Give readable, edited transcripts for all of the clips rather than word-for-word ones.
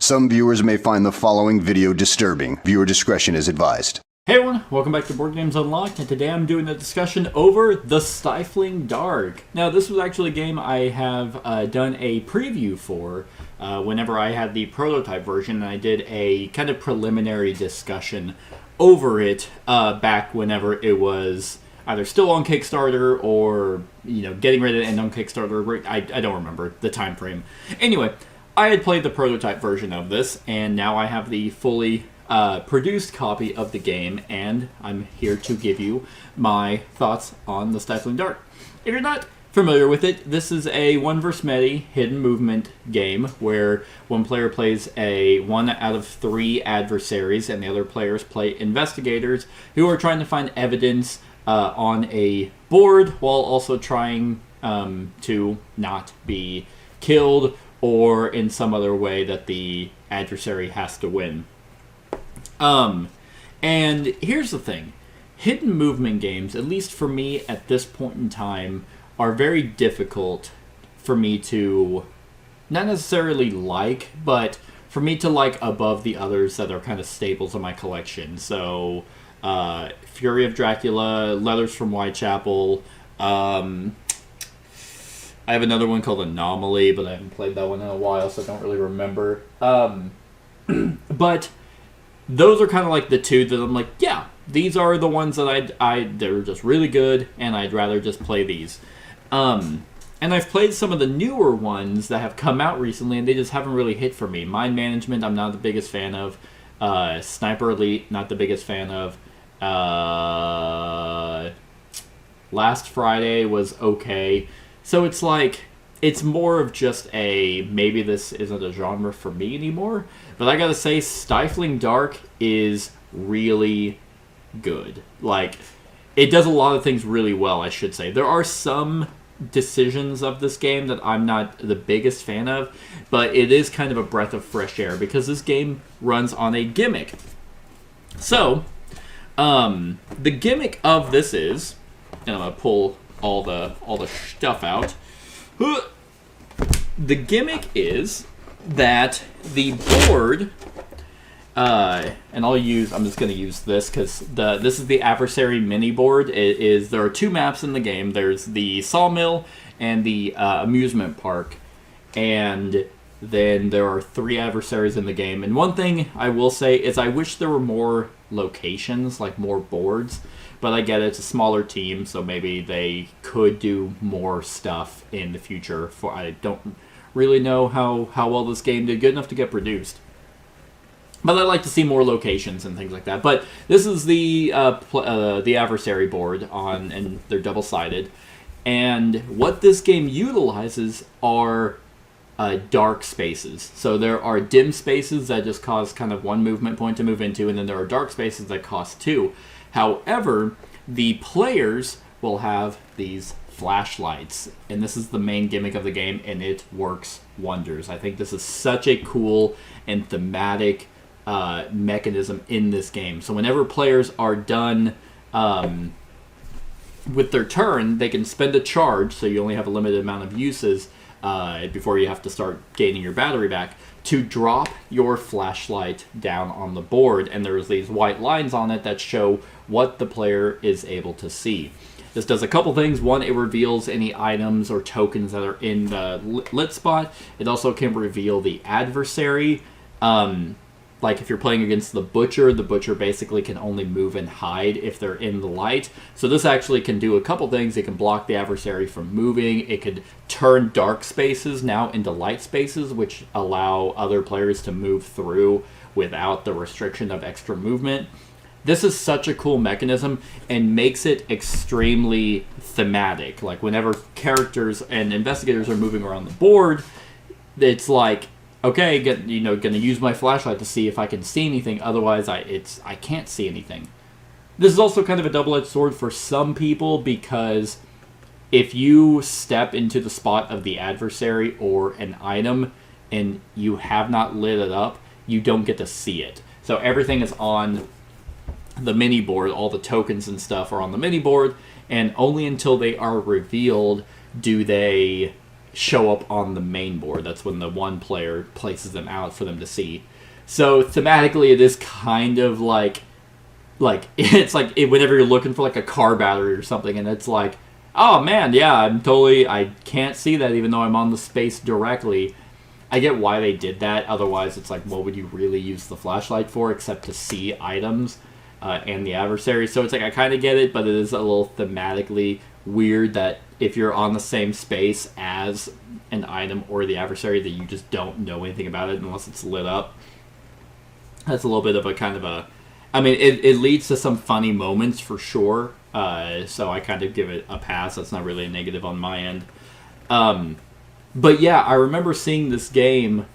Some viewers may find the following video disturbing. Viewer discretion is advised. Hey everyone, welcome back to Board Games Unlocked, and today I'm doing a discussion over The Stifling Dark. Now, this was actually a game I have done a preview for whenever I had the prototype version, and I did a kind of preliminary discussion over it back whenever it was either still on Kickstarter or, getting ready to end on Kickstarter. I don't remember the time frame. Anyway, I had played the prototype version of this, and now I have the fully produced copy of the game, and I'm here to give you my thoughts on The Stifling Dark. If you're not familiar with it, this is a 1 vs. Many hidden movement game where one player plays a 1 out of 3 adversaries, and the other players play investigators who are trying to find evidence on a board while also trying to not be killed or in some other way that the adversary has to win. And here's the thing. Hidden movement games, at least for me at this point in time, are very difficult for me to not necessarily like, but for me to like above the others that are kind of staples of my collection. So, Fury of Dracula, Letters from Whitechapel, I have another one called Anomaly, but I haven't played that one in a while, so I don't really remember. But those are kind of like the two that I'm like, yeah, these are the ones that they're just really good, and I'd rather just play these. And I've played some of the newer ones that have come out recently, and they just haven't really hit for me. Mind Management, I'm not the biggest fan of. Sniper Elite, not the biggest fan of. Last Friday was okay. So it's like, it's more of just a, maybe this isn't a genre for me anymore. But I gotta say, Stifling Dark is really good. Like, it does a lot of things really well, I should say. There are some decisions of this game that I'm not the biggest fan of, but it is kind of a breath of fresh air because this game runs on a gimmick. So, the gimmick of this is, and I'm gonna pull all the stuff out. The gimmick is that the board, and I'm just going to use this because this is the adversary mini board. There are 2 maps in the game. There's the sawmill and the amusement park, and then there are 3 adversaries in the game. And one thing I will say is I wish there were more locations, like more boards. But I get it, it's a smaller team, so maybe they could do more stuff in the future. I don't really know how well this game did, good enough to get produced. But I'd like to see more locations and things like that. But this is the adversary board and they're double-sided. And what this game utilizes are dark spaces. So there are dim spaces that just cause kind of 1 movement point to move into, and then there are dark spaces that cost 2. However, the players will have these flashlights, and this is the main gimmick of the game, and it works wonders. I think this is such a cool and thematic mechanism in this game. So whenever players are done with their turn, they can spend a charge, so you only have a limited amount of uses before you have to start gaining your battery back, to drop your flashlight down on the board, and there's these white lines on it that show what the player is able to see. This does a couple things. One, it reveals any items or tokens that are in the lit spot. It also can reveal the adversary. Like if you're playing against the butcher basically can only move and hide if they're in the light. So this actually can do a couple things. It can block the adversary from moving. It could turn dark spaces now into light spaces, which allow other players to move through without the restriction of extra movement. This is such a cool mechanism and makes it extremely thematic. Like whenever characters and investigators are moving around the board, it's like, okay, gonna use my flashlight to see if I can see anything. Otherwise, I can't see anything. This is also kind of a double-edged sword for some people because if you step into the spot of the adversary or an item and you have not lit it up, you don't get to see it. So everything is on the mini board. All the tokens and stuff are on the mini board, and only until they are revealed do they show up on the main board. That's when the one player places them out for them to see. So thematically, it is kind of like it's like whenever you're looking for like a car battery or something, and it's like, oh man, yeah, I can't see that even though I'm on the space directly. I get why they did that. Otherwise, it's like, what would you really use the flashlight for except to see items and the adversary? So it's like, I kind of get it, but it is a little thematically weird that if you're on the same space as an item or the adversary, that you just don't know anything about it unless it's lit up. That's a little bit of a kind of a... I mean, it leads to some funny moments for sure. So I kind of give it a pass. That's not really a negative on my end. But yeah, I remember seeing this game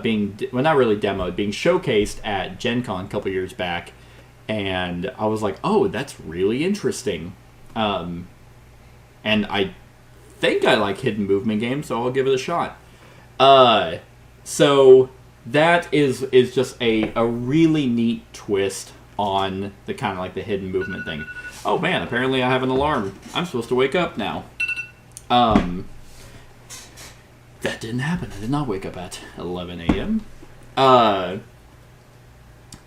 being, well, not really demoed, being showcased at Gen Con a couple years back. And I was like, oh, that's really interesting. And I think I like hidden movement games, so I'll give it a shot. So that is just a really neat twist on the kind of like the hidden movement thing. Oh man, apparently I have an alarm. I'm supposed to wake up now. That didn't happen. I did not wake up at 11 a.m.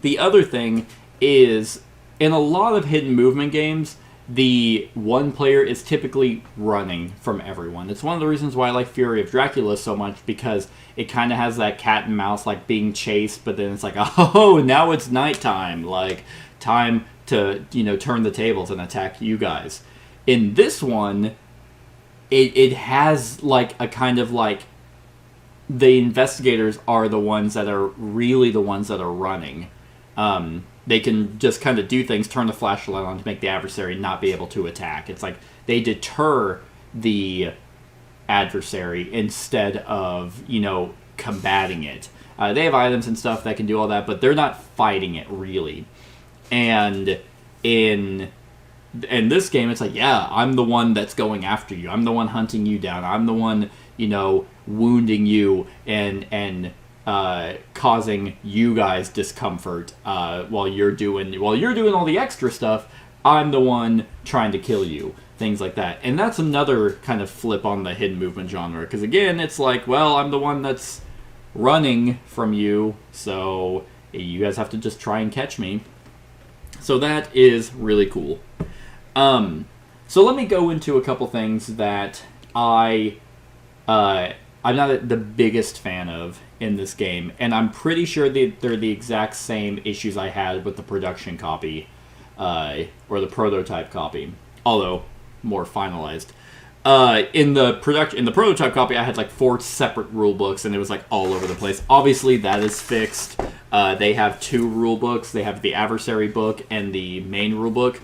The other thing is, in a lot of hidden movement games, the one player is typically running from everyone. It's one of the reasons why I like Fury of Dracula so much, because it kind of has that cat and mouse, like being chased, but then it's like, oh, now it's nighttime, like time to, turn the tables and attack you guys. In this one, it has like a kind of like, the investigators are the ones that are really the ones that are running. They can just kind of do things, turn the flashlight on to make the adversary not be able to attack. It's like they deter the adversary instead of, combating it. They have items and stuff that can do all that, but they're not fighting it really. And in this game, it's like, yeah, I'm the one that's going after you. I'm the one hunting you down. I'm the one, wounding you and causing you guys discomfort while you're doing all the extra stuff. I'm the one trying to kill you, things like that. And that's another kind of flip on the hidden movement genre, because again, it's like, well, I'm the one that's running from you, so you guys have to just try and catch me. So that is really cool. So let me go into a couple things that I'm not the biggest fan of in this game, and I'm pretty sure they're the exact same issues I had with the production copy, or the prototype copy, although more finalized. In the prototype copy, I had like 4 separate rule books, and it was like all over the place. Obviously, that is fixed. They have 2 rule books. They have the adversary book and the main rule book.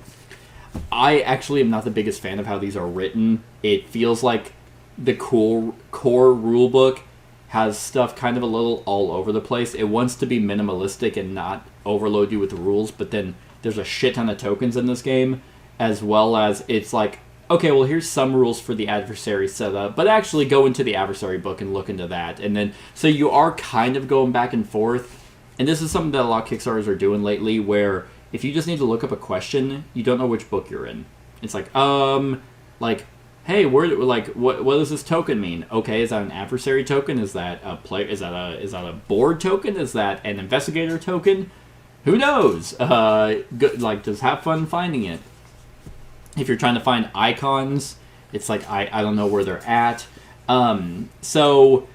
I actually am not the biggest fan of how these are written. It feels like the core rulebook has stuff kind of a little all over the place. It wants to be minimalistic and not overload you with rules, but then there's a shit ton of tokens in this game, as well as it's like, okay, well, here's some rules for the adversary setup, but actually go into the adversary book and look into that. And then, so you are kind of going back and forth. And this is something that a lot of Kickstarters are doing lately, where if you just need to look up a question, you don't know which book you're in. It's like, hey, what does this token mean? Okay, is that an adversary token? Is that a player? Is that a board token? Is that an investigator token? Who knows? Just have fun finding it. If you're trying to find icons, it's like I don't know where they're at. So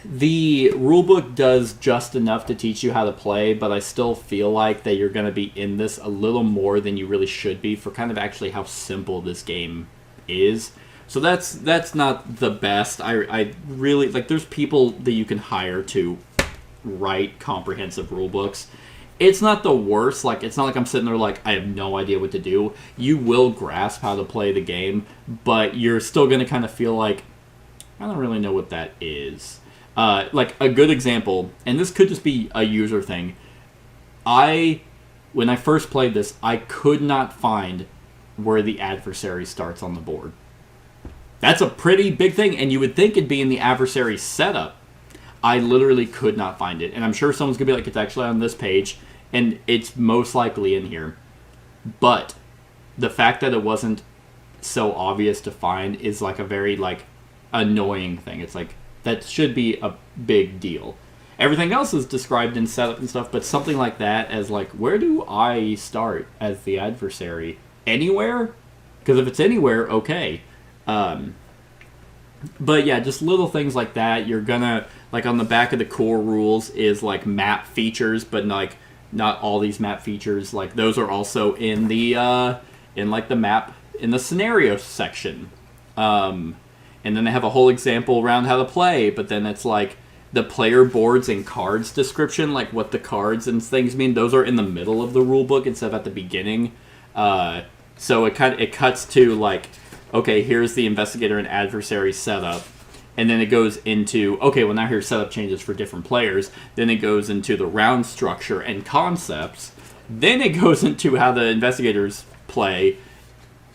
the rulebook does just enough to teach you how to play, but I still feel like that you're going to be in this a little more than you really should be for kind of actually how simple this game is. So that's not the best. I really like, there's people that you can hire to write comprehensive rulebooks. It's not the worst. Like, it's not like I'm sitting there like I have no idea what to do. You will grasp how to play the game, but you're still going to kind of feel like, I don't really know what that is. Like a good example, and this could just be a user thing. When I first played this, I could not find where the adversary starts on the board. That's a pretty big thing, and you would think it'd be in the adversary setup. I literally could not find it, and I'm sure someone's gonna be like, it's actually on this page, and it's most likely in here. But the fact that it wasn't so obvious to find is like a very like annoying thing. It's like, that should be a big deal. Everything else is described in setup and stuff, but something like that as like, where do I start as the adversary? Anywhere? Because if it's anywhere, okay. But yeah, just little things like that. You're gonna, like on the back of the core rules is like map features, but like not all these map features. Like those are also in the in like the map in the scenario section. And then they have a whole example around how to play, but then it's like the player boards and cards description, like what the cards and things mean. Those are in the middle of the rule book instead of at the beginning. So it cuts to like, okay, here's the investigator and adversary setup. And then it goes into, okay, well now here's setup changes for different players. Then it goes into the round structure and concepts. Then it goes into how the investigators play.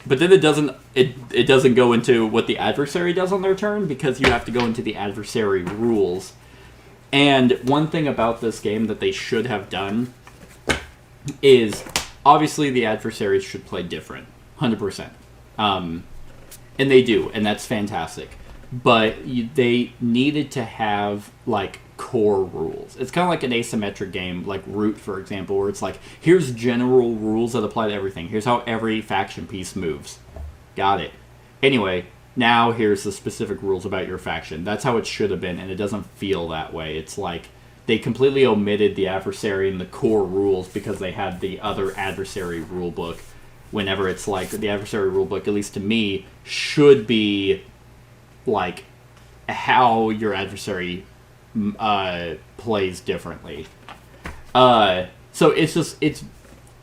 But then it doesn't go into what the adversary does on their turn, because you have to go into the adversary rules. And one thing about this game that they should have done is, obviously the adversaries should play different, 100%. And they do, and that's fantastic. But they needed to have, like, core rules. It's kind of like an asymmetric game, like Root, for example, where it's like, here's general rules that apply to everything. Here's how every faction piece moves. Got it. Anyway, now here's the specific rules about your faction. That's how it should have been, and it doesn't feel that way. It's like they completely omitted the adversary and the core rules because they had the other adversary rule book. Whenever it's like the adversary rule book, at least to me, should be like how your adversary plays differently. So it's just the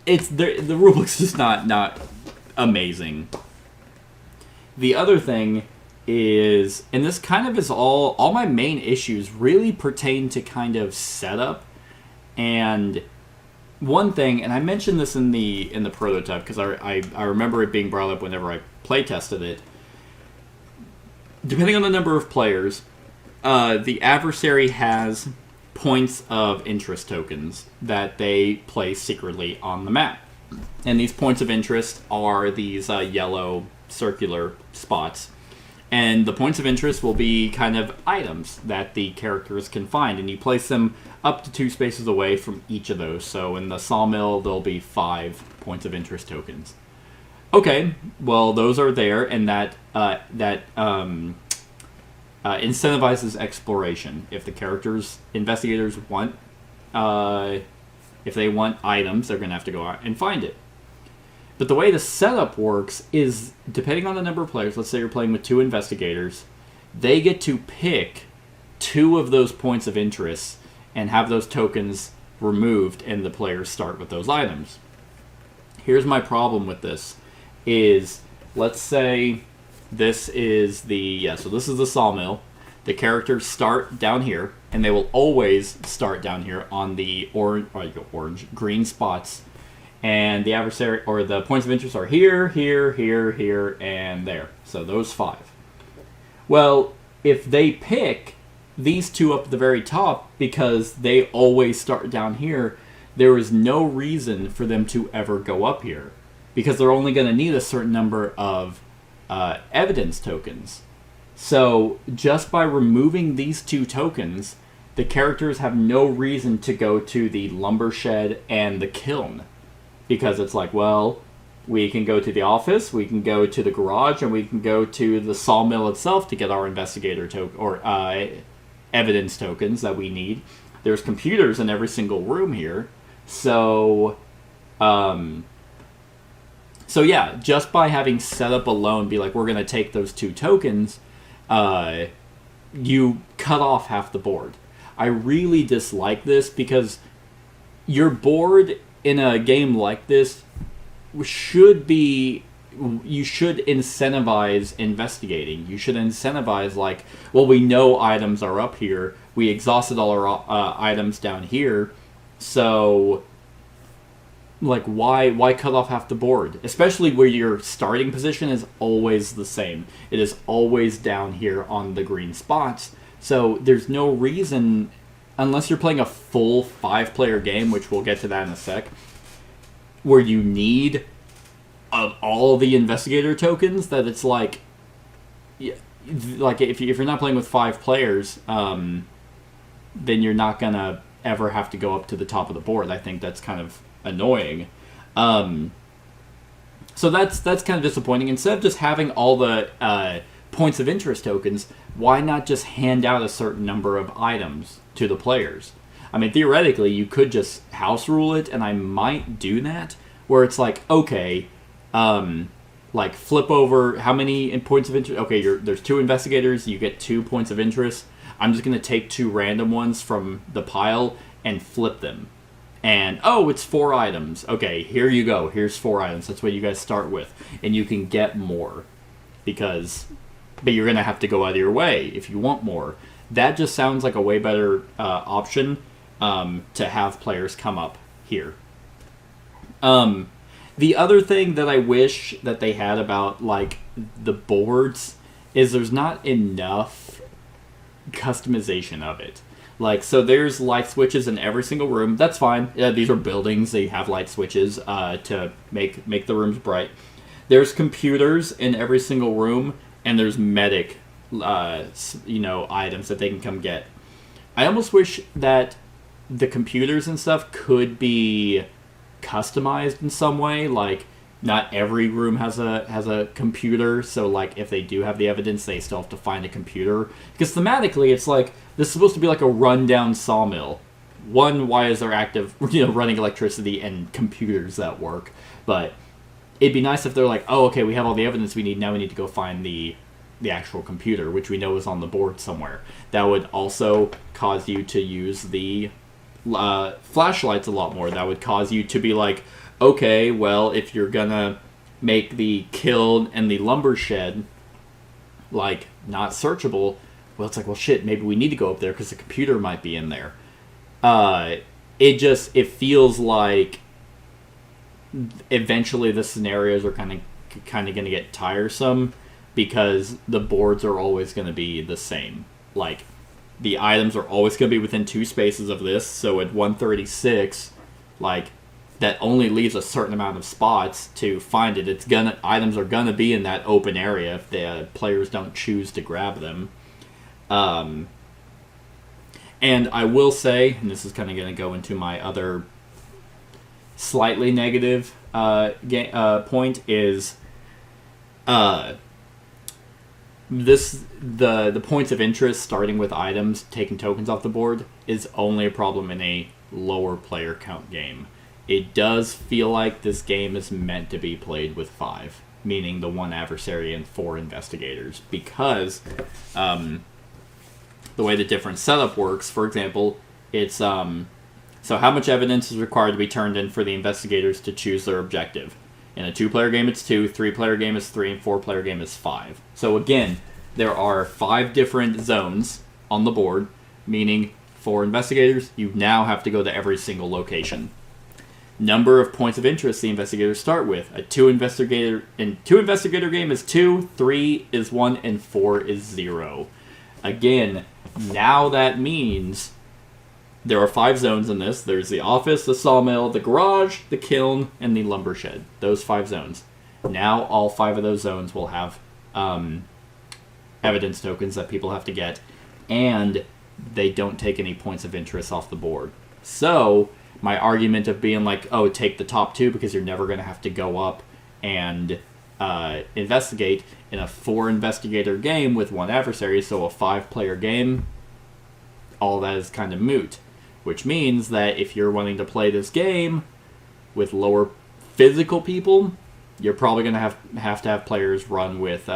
rulebook's just not amazing. The other thing is, and this kind of is all my main issues really pertain to kind of setup. And one thing, and I mentioned this in the prototype because I remember it being brought up whenever I play tested it. Depending on the number of players, the adversary has points of interest tokens that they place secretly on the map. And these points of interest are these yellow circular spots. And the points of interest will be kind of items that the characters can find. And you place them up to 2 spaces away from each of those. So in the sawmill, there'll be 5 points of interest tokens. Okay, well, those are there, and that incentivizes exploration. If the investigators want, if they want items, they're going to have to go out and find it. But the way the setup works is, depending on the number of players, let's say you're playing with 2 investigators, they get to pick 2 of those points of interest and have those tokens removed, and the players start with those items. Here's my problem with this, is, let's say this is this is the sawmill. The characters start down here, and they will always start down here on the green spots. And the adversary, or the points of interest, are here, here, here, here, and there. So those 5. Well, if they pick these 2 up at the very top because they always start down here, there is no reason for them to ever go up here, because they're only going to need a certain number of evidence tokens. So just by removing these 2 tokens, the characters have no reason to go to the lumber shed and the kiln. Because it's like, well, we can go to the office, we can go to the garage, and we can go to the sawmill itself to get our investigator token or evidence tokens that we need. There's computers in every single room here, so yeah, just by having setup alone, be like, we're going to take those 2 tokens, you cut off half the board. I really dislike this because your board in a game like this you should incentivize investigating. You should incentivize, like, well, we know items are up here. We exhausted all our items down here. So, like, why cut off half the board? Especially where your starting position is always the same. It is always down here on the green spots. So there's no reason, unless you're playing a full 5-player game, which we'll get to that in a sec, where you need all the investigator tokens, that it's like, like if you're not playing with 5 players, then you're not gonna ever have to go up to the top of the board. I think that's kind of annoying. So that's kind of disappointing. Instead of just having all the points of interest tokens, why not just hand out a certain number of items to the players? I mean, theoretically, you could just house rule it, and I might do that, where it's like, okay, like flip over how many points of interest. Okay, there's 2 investigators, you get 2 points of interest. I'm just going to take 2 random ones from the pile and flip them. And, oh, it's 4 items. Okay, here you go. Here's 4 items. That's what you guys start with. And you can get more. But you're going to have to go out of your way if you want more. That just sounds like a way better option to have players come up here. The other thing that I wish that they had about, like, the boards is there's not enough customization of it. Like, so there's light switches in every single room. That's fine. These are buildings. They have light switches to make the rooms bright. There's computers in every single room, and there's medic, items that they can come get. I almost wish that the computers and stuff could be customized in some way. Like, not every room has a computer, so like if they do have the evidence, they still have to find a computer. Because thematically, it's like this is supposed to be like a rundown sawmill. Why is there active, running electricity and computers that work? But it'd be nice if they're like, oh, okay, we have all the evidence we need. Now we need to go find the actual computer, which we know is on the board somewhere. That would also cause you to use the flashlights a lot more. That would cause you to be like, okay, well, if you're gonna make the kiln and the lumber shed, like, not searchable, well, it's like, well, shit, maybe we need to go up there because the computer might be in there. It feels like eventually the scenarios are kind of going to get tiresome because the boards are always going to be the same. Like, the items are always going to be within 2 spaces of this, so at 136, like, that only leaves a certain amount of spots to find it. Items are gonna be in that open area if the players don't choose to grab them. And I will say, and this is kind of going to go into my other slightly negative point, is the points of interest starting with items, taking tokens off the board, is only a problem in a lower player count game. It does feel like this game is meant to be played with 5, meaning the 1 adversary and 4 investigators, because the way the different setup works, for example, it's so how much evidence is required to be turned in for the investigators to choose their objective. In a 2-player game, it's 2, 3-player game is 3, and 4-player game is 5. So again, there are 5 different zones on the board, meaning for investigators, you now have to go to every single location. Number of points of interest the investigators start with. A 2 investigator game is 2, 3 is 1, and 4 is 0. Again, now that means there are 5 zones in this. There's the office, the sawmill, the garage, the kiln, and the lumber shed. Those 5 zones. Now all 5 of those zones will have evidence tokens that people have to get, and they don't take any points of interest off the board. So my argument of being like, oh, take the top 2 because you're never going to have to go up and investigate in a 4 investigator game with 1 adversary, so a 5-player game, all that is kind of moot. Which means that if you're wanting to play this game with lower physical people, you're probably going to have players run with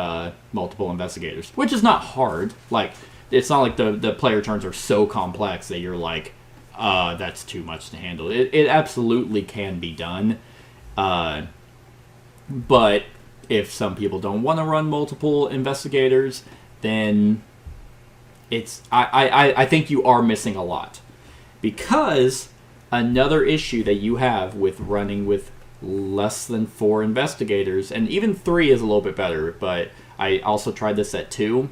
multiple investigators, which is not hard. Like, it's not like the player turns are so complex that you're like, that's too much to handle. It absolutely can be done. But if some people don't want to run multiple investigators, then I think you are missing a lot. Because another issue that you have with running with less than 4 investigators, and even 3 is a little bit better, but I also tried this at 2,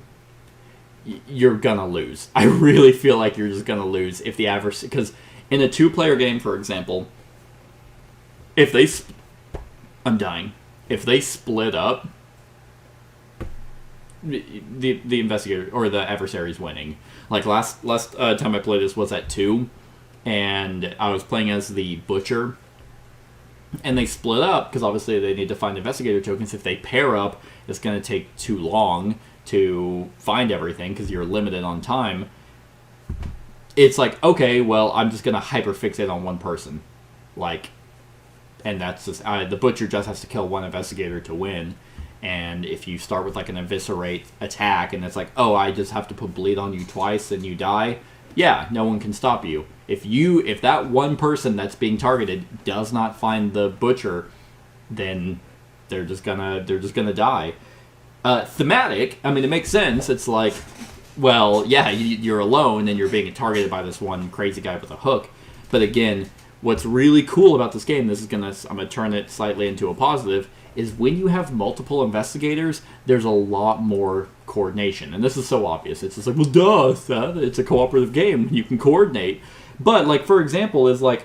you're gonna lose. I really feel like you're just gonna lose if the adversary, because in a 2-player game, for example, if they split up, the investigator or the adversary's winning. Like last time I played this was at 2, and I was playing as the butcher, and they split up because obviously they need to find investigator tokens. If they pair up, it's going to take too long to find everything because you're limited on time. It's like, okay, well, I'm just going to hyperfixate on one person, like, and that's just the butcher just has to kill one investigator to win. And if you start with like an eviscerate attack and it's like, oh, I just have to put bleed on you twice and you die, yeah, no one can stop you. If that one person that's being targeted does not find the butcher, then they're just gonna die. Thematic, I mean, it makes sense. It's like, well, yeah, you're alone and you're being targeted by this one crazy guy with a hook. But again, what's really cool about this game, I'm gonna turn it slightly into a positive, is when you have multiple investigators, there's a lot more coordination. And this is so obvious. It's just like, well, duh, it's a cooperative game. You can coordinate. But, like, for example, is like,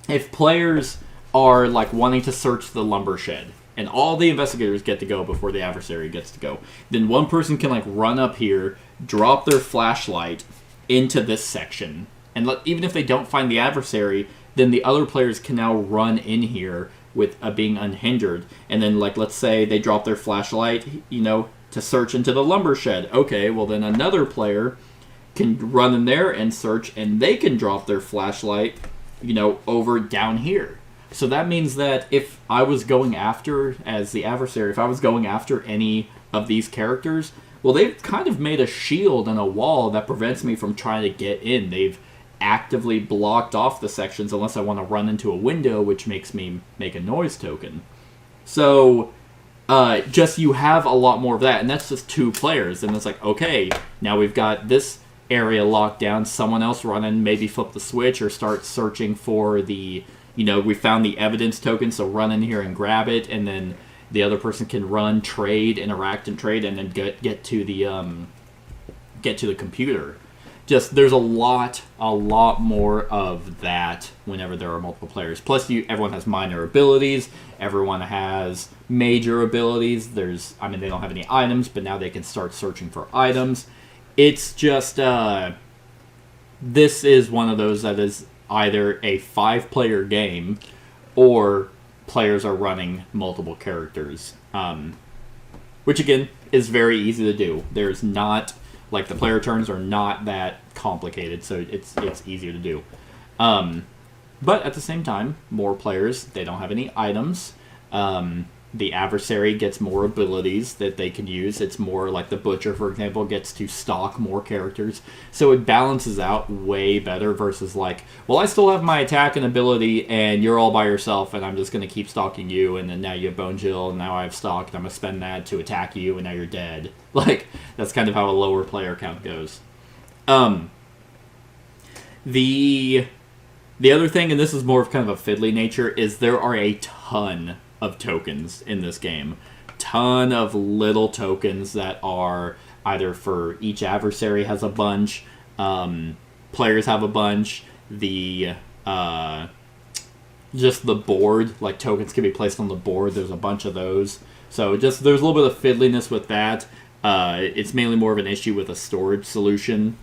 if players are, like, wanting to search the lumber shed, and all the investigators get to go before the adversary gets to go, then one person can, like, run up here, drop their flashlight into this section, and even if they don't find the adversary, then the other players can now run in here with being unhindered. And then, like, let's say they drop their flashlight, to search into the lumber shed. Okay, well, then another player can run in there and search, and they can drop their flashlight, over down here. So that means that if I was going after, as the adversary, if I was going after any of these characters, well, they've kind of made a shield and a wall that prevents me from trying to get in. They've actively blocked off the sections unless I want to run into a window, which makes me make a noise token. So, just you have a lot more of that, and that's just 2 players. And it's like, okay, now we've got this area locked down, someone else run in, maybe flip the switch or start searching for the, we found the evidence token, so run in here and grab it, and then the other person can run, interact and trade, and then get to the computer. Just, there's a lot more of that whenever there are multiple players. Plus, everyone has minor abilities. Everyone has major abilities. They don't have any items, but now they can start searching for items. It's just, this is one of those that is either a 5-player game or players are running multiple characters. Which, again, is very easy to do. There's not... Like, the player turns are not that complicated, so it's easier to do. But at the same time, more players, they don't have any items. The adversary gets more abilities that they can use. It's more like the butcher, for example, gets to stock more characters. So it balances out way better versus like, well, I still have my attack and ability, and you're all by yourself, and I'm just going to keep stalking you, and then now you have Bone Chill, and now I have stock, and I'm going to spend that to attack you, and now you're dead. Like, that's kind of how a lower player count goes. The other thing, and this is more of kind of a fiddly nature, is there are a ton of tokens in this game. Ton of little tokens that are either for each adversary has a bunch, players have a bunch, just the board, like tokens can be placed on the board, there's a bunch of those. So just there's a little bit of fiddliness with that. It's mainly more of an issue with a storage solution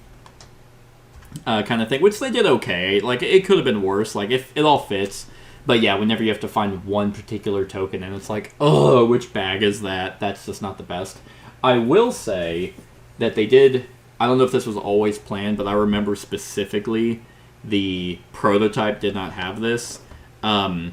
kind of thing, which they did okay. Like, it could have been worse, like, if it all fits. But yeah, whenever you have to find one particular token, and it's like, oh, which bag is that? That's just not the best. I will say that they did, I don't know if this was always planned, but I remember specifically the prototype did not have this. I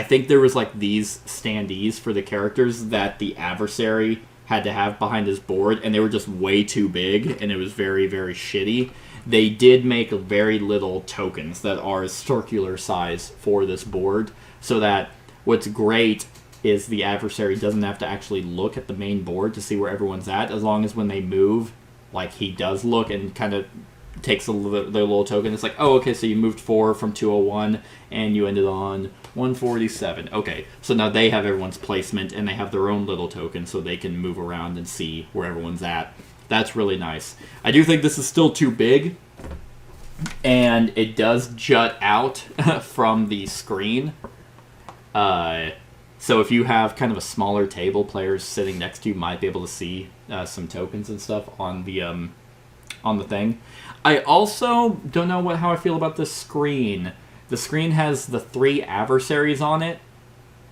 think there was like these standees for the characters that the adversary had to have behind his board, and they were just way too big, and it was very, very shitty. They did make very little tokens that are circular size for this board, so that what's great is the adversary doesn't have to actually look at the main board to see where everyone's at, as long as when they move, like, he does look and kind of takes the little token. It's like, oh, okay, so you moved 4 from 201, and you ended on 147. Okay, so now they have everyone's placement, and they have their own little token, so they can move around and see where everyone's at. That's really nice. I do think this is still too big, and it does jut out from the screen. So if you have kind of a smaller table, players sitting next to you might be able to see some tokens and stuff on the thing. I also don't know how I feel about this screen. The screen has the 3 adversaries on it,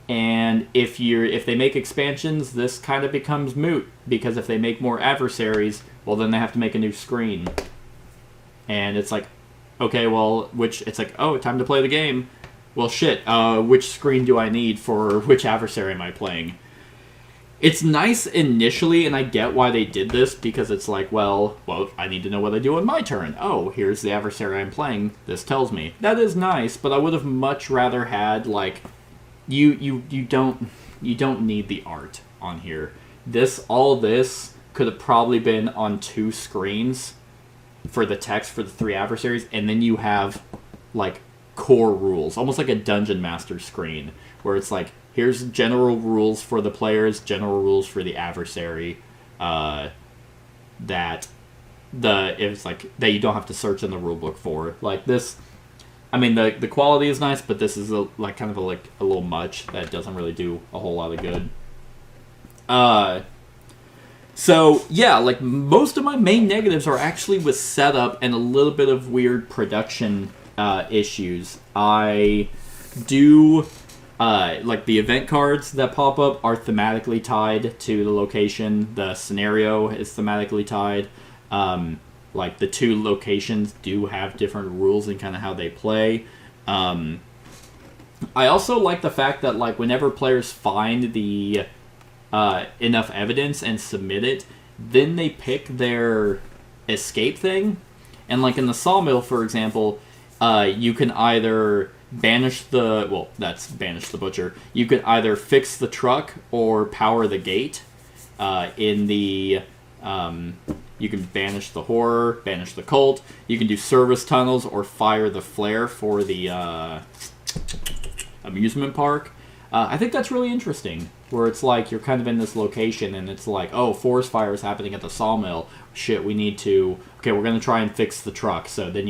and if they make expansions, this kind of becomes moot, because if they make more adversaries, well, then they have to make a new screen. And it's like, okay, well, it's like, oh, time to play the game. Well, shit, which screen do I need for which adversary am I playing? It's nice initially, and I get why they did this, because it's like, well, I need to know what I do on my turn. Oh, here's the adversary I'm playing. This tells me. That is nice, but I would have much rather had, like, you don't need the art on here. All this could have probably been on 2 screens for the text for the 3 adversaries, and then you have, like, core rules, almost like a Dungeon Master screen, where it's like, here's general rules for the players, general rules for the adversary, that you don't have to search in the rulebook for. Like this, I mean, the quality is nice, but this is a little much that doesn't really do a whole lot of good. So yeah, like most of my main negatives are actually with setup and a little bit of weird production issues. I do like the event cards that pop up are thematically tied to the location. The scenario is thematically tied. Like the 2 locations do have different rules and kind of how they play. I also like the fact that like whenever players find the enough evidence and submit it, then they pick their escape thing. And like in the sawmill, for example, you can either banish banish the butcher. You could either fix the truck or power the gate. You can banish the horror, banish the cult. You can do service tunnels or fire the flare for the amusement park. I think that's really interesting, where it's like you're kind of in this location and it's like, oh, forest fire is happening at the sawmill. Shit, we're going to try and fix the truck. So then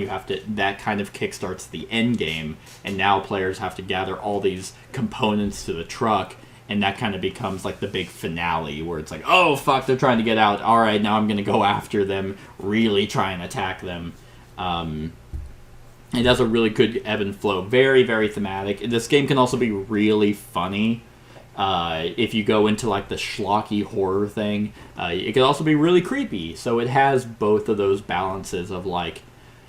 that kind of kickstarts the end game, and now players have to gather all these components to the truck, and that kind of becomes like the big finale, where it's like, oh, fuck, they're trying to get out. All right, now I'm going to go after them, really try and attack them. It has a really good ebb and flow. Very, very thematic. This game can also be really funny. If you go into like the schlocky horror thing, it can also be really creepy. So it has both of those balances of like,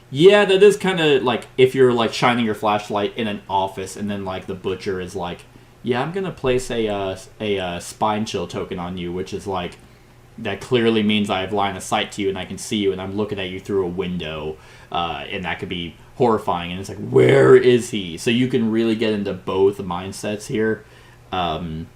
yeah, that is kind of like if you're like shining your flashlight in an office and then like the butcher is like, yeah, I'm gonna place a spine chill token on you, which is like, that clearly means I have line of sight to you and I can see you and I'm looking at you through a window, and that could be horrifying. And it's like, where is he? So you can really get into both mindsets here. I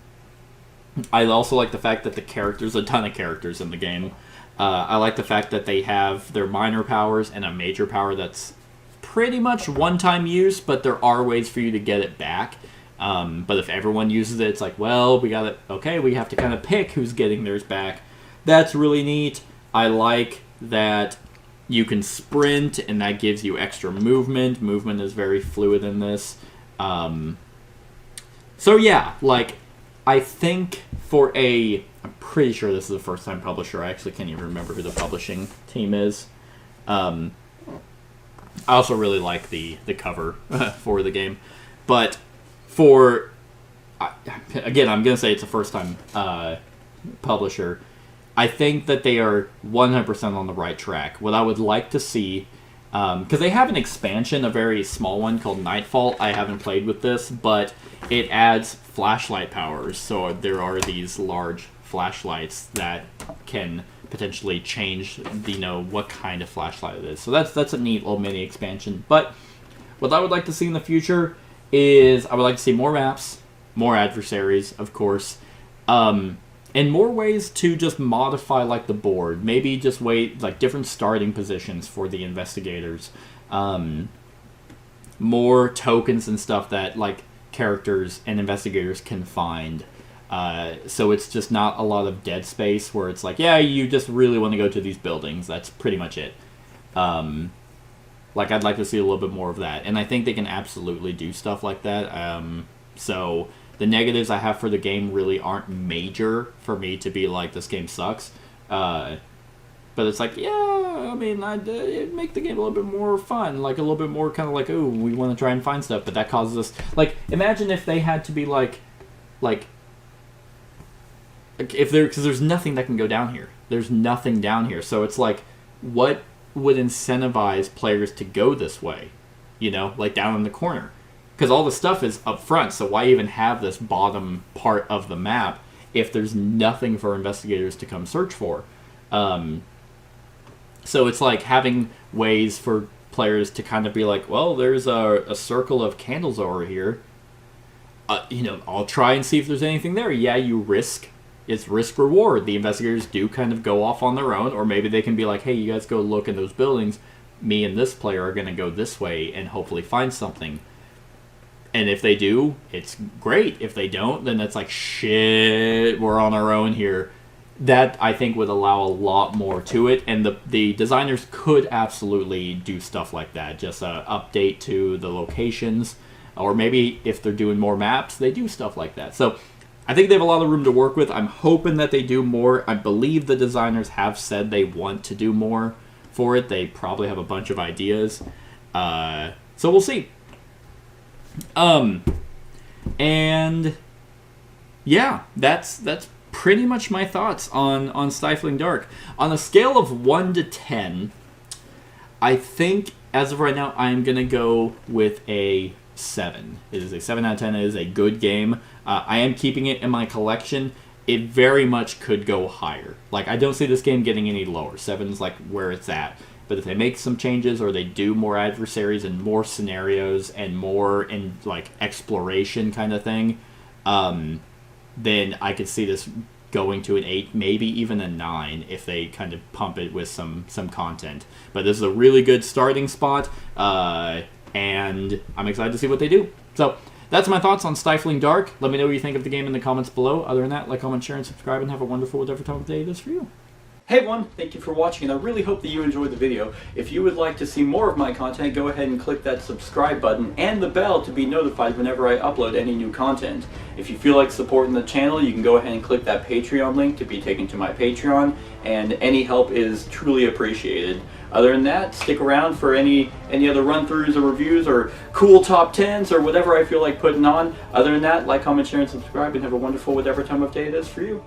also like the fact that there's a ton of characters in the game. I like the fact that they have their minor powers and a major power that's pretty much one-time use, but there are ways for you to get it back. But if everyone uses it, it's like, well, we have to kind of pick who's getting theirs back. That's really neat. I like that you can sprint, and that gives you extra movement. Movement is very fluid in this. So yeah, like, I think I'm pretty sure this is a first-time publisher. I actually can't even remember who the publishing team is. I also really like the cover for the game. But again, I'm going to say it's a first-time publisher. I think that they are 100% on the right track. What I would like to see, because they have an expansion, a very small one called Nightfall. I haven't played with this, but it adds flashlight powers. So there are these large flashlights that can potentially change, what kind of flashlight it is. So that's a neat little mini expansion. But what I would like to see in the future is I would like to see more maps, more adversaries, of course, and more ways to just modify like the board. Maybe just different starting positions for the investigators. More tokens and stuff that like characters and investigators can find. So it's just not a lot of dead space where it's like, yeah, you just really want to go to these buildings. That's pretty much it. Like, I'd like to see a little bit more of that. And I think they can absolutely do stuff like that. So The negatives I have for the game really aren't major for me to be like, this game sucks. But it's like, yeah, I mean, it'd make the game a little bit more fun, like a little bit more kind of like, oh, we want to try and find stuff, but that causes us, like, imagine if they had to be like if there, because there's nothing that can go down here. There's nothing down here, so it's like, what would incentivize players to go this way? You know, like down in the corner. Because all the stuff is up front, so why even have this bottom part of the map if there's nothing for investigators to come search for? So it's like having ways for players to kind of be like, well, there's a circle of candles over here. You know, I'll try and see if there's anything there. Yeah, you risk. It's risk-reward. The investigators do kind of go off on their own, or maybe they can be like, hey, you guys go look in those buildings. Me and this player are going to go this way and hopefully find something. And if they do, it's great. If they don't, then it's like, shit, we're on our own here. That, I think, would allow a lot more to it. And the designers could absolutely do stuff like that. Just update to the locations. Or maybe if they're doing more maps, they do stuff like that. So I think they have a lot of room to work with. I'm hoping that they do more. I believe the designers have said they want to do more for it. They probably have a bunch of ideas. So we'll see. And yeah, that's pretty much my thoughts on Stifling Dark. On a scale of 1 to 10, I think as of right now I'm gonna go with a 7. It is a 7 out of 10. It is a good game. I am keeping it in my collection. It very much could go higher. Like, I don't see this game getting any lower. 7's like where it's at. But if they make some changes, or they do more adversaries and more scenarios and more in like exploration kind of thing, then I could see this going to an 8, maybe even a 9 if they kind of pump it with some content. But this is a really good starting spot, and I'm excited to see what they do. So that's my thoughts on Stifling Dark. Let me know what you think of the game in the comments below. Other than that, like, comment, share, and subscribe, and have a wonderful whatever time of day it is for you. Hey everyone, thank you for watching, and I really hope that you enjoyed the video. If you would like to see more of my content, go ahead and click that subscribe button and the bell to be notified whenever I upload any new content. If you feel like supporting the channel, you can go ahead and click that Patreon link to be taken to my Patreon, and any help is truly appreciated. Other than that, stick around for any other run-throughs or reviews or cool top 10s or whatever I feel like putting on. Other than that, like, comment, share, and subscribe, and have a wonderful whatever time of day it is for you.